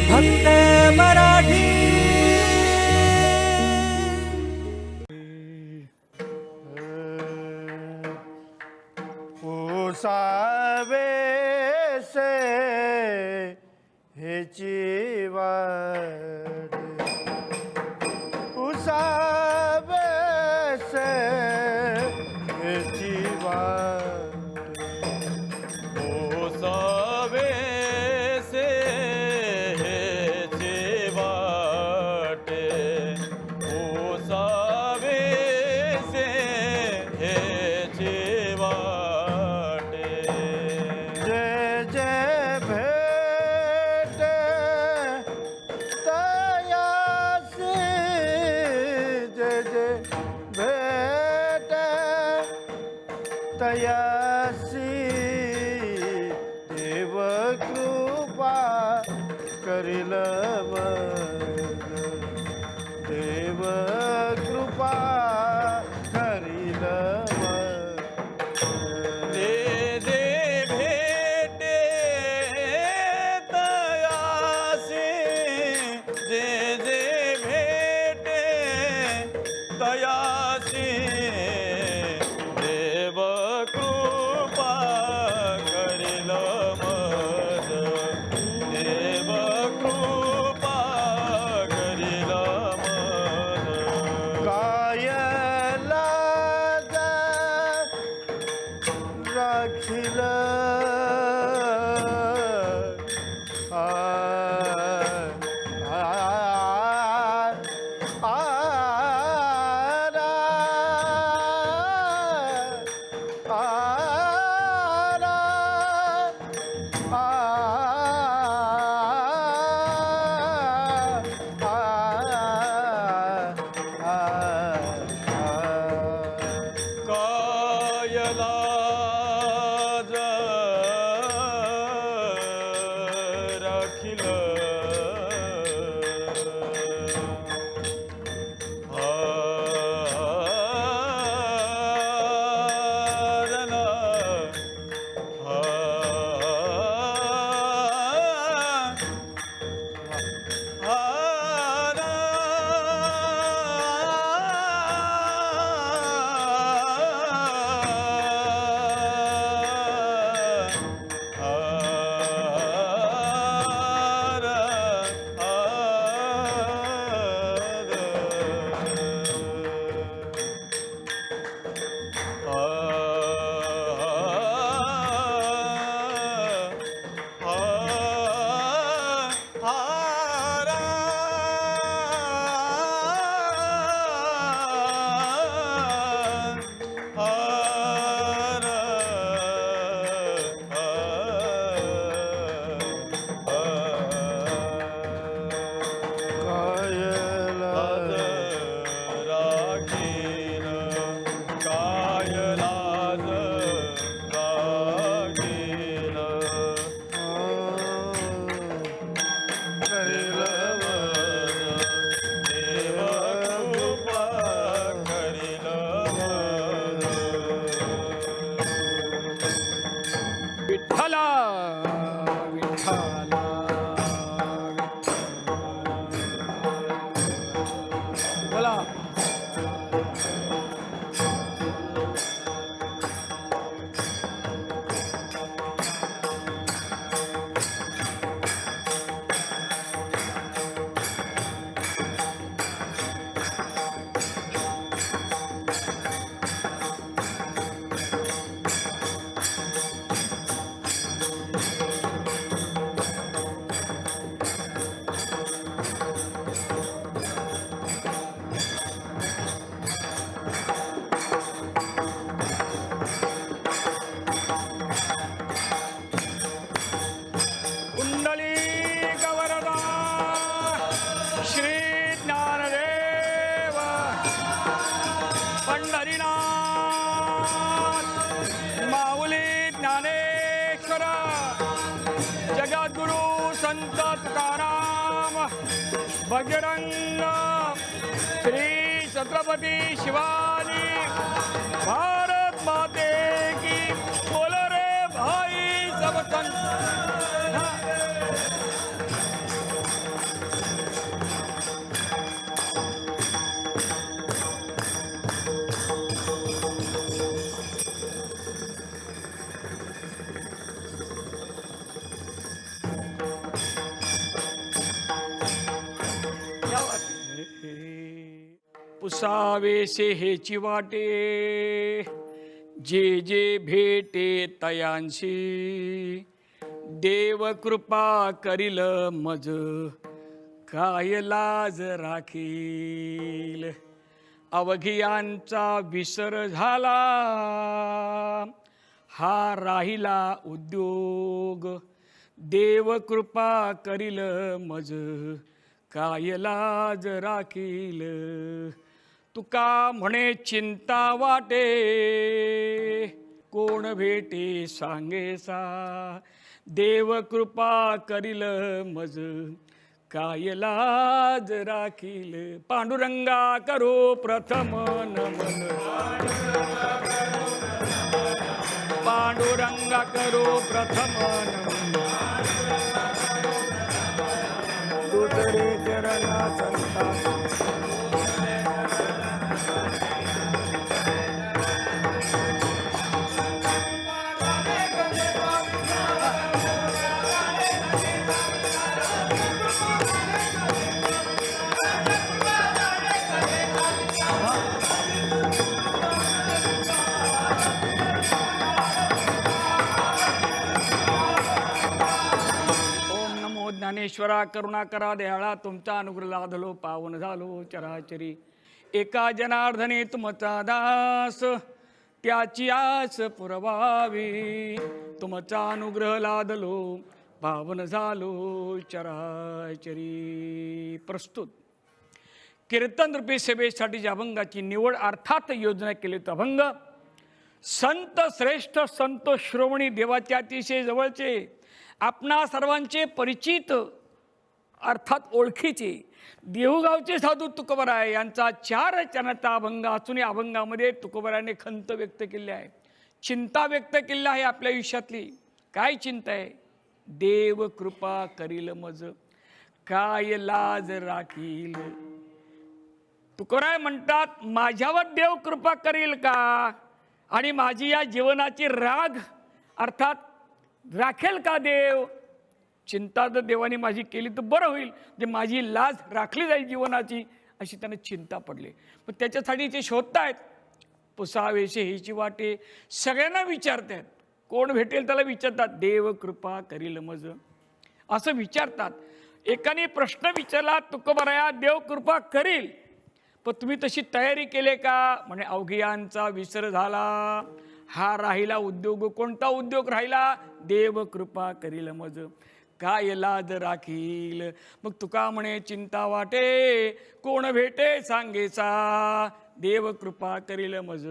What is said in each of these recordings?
फक्त मराठी. उसावे से हेची वाट, उसावे से हेची वाट, उसावे से हेची वाटे, उसावे से हेची वाटे. जे जे भेटे तयासी, जे जे भेटे तयासी, देव कृपा करिल मग, देव कृपा करिल मग. जे जे भेटे तयासी, जे जे भेटे तयासी, देव कृपा करिल मज, देव कृपा करिल मज. काय लाज राखील आ, आ, आ, काय लाज राखील हारण, काय लाज राखील, काय लाज राखील, करिल मज, देव कृपा करिल मज. विठ्ठला विठ्ठला बोला. जगद्गुरु संत तुकाराम बजरंग श्री छत्रपती शिवाजी भारत माते की बोलो रे भाई सब संत पुसावेसे हेची वाटे जे जे भेटे तयांशी देव कृपा करील मज काय लाज राखील अवघियांचा विसर झाला हा राहिला उद्योग देव कृपा करील मज काय लाज राखील तुका म्हणे चिंता वाटे कोण भेटे सांगेसा देव कृपा करील मज काय लाज राखील पांडुरंगा करो प्रथम नमन पांडुरंगा करो प्रथम नमन दुसरे चरणा संता ज्ञानेश्वरा करुणाकरा दयाळा तुमचा अनुग्रह लाधलो पावन झालो चराचरी एका जनार्दने तुमचा दास त्याची आस पुरवावी तुमचा अनुग्रह लाधलो पावन झालो चराचरी प्रस्तुत कीर्तन रूपी सेवेसाठी ज्या अभंगाची निवड अर्थात योजना केली तो अभंग संत श्रेष्ठ संत श्रोमणी देवाचे अतिशय जवळचे आपणा सर्वांचे परिचित अर्थात ओळखीचे देहूगावचे साधू तुकोबराय यांचा 4 चरणाचा अभंग असून या अभंगामध्ये तुकोबरायाने खंत व्यक्त केली आहे चिंता व्यक्त केली आहे आपल्या आयुष्यातली काय चिंता आहे देव कृपा करील मज काय लाज राखील तुकोबराय म्हणतात माझ्यावर देव कृपा करील का आणि माझी या जीवनाची राग अर्थात राखेल का देव चिंता जर देवाने माझी केली तर बरं होईल जे माझी लाज राखली जाईल जीवनाची अशी त्यांना चिंता पडली पण त्याच्यासाठी ते शोधतायत पुसावेसे हेची वाटे सगळ्यांना विचारतात कोण भेटेल त्याला विचारतात देव कृपा करील मज असं विचारतात एकाने प्रश्न विचारला तुकोबराया देव कृपा करील पण तुम्ही तशी तयारी केले का म्हणे अवघियांचा विसर झाला हा राहिला उद्योग कोणता उद्योग राहिला देव कृपा करील मज काय लाज राखील मग तुका म्हणे चिंता वाटे कोण भेटे सांगेचा देव कृपा करील मज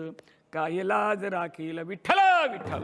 काय लाज राखील विठ्ठल विठ्ठल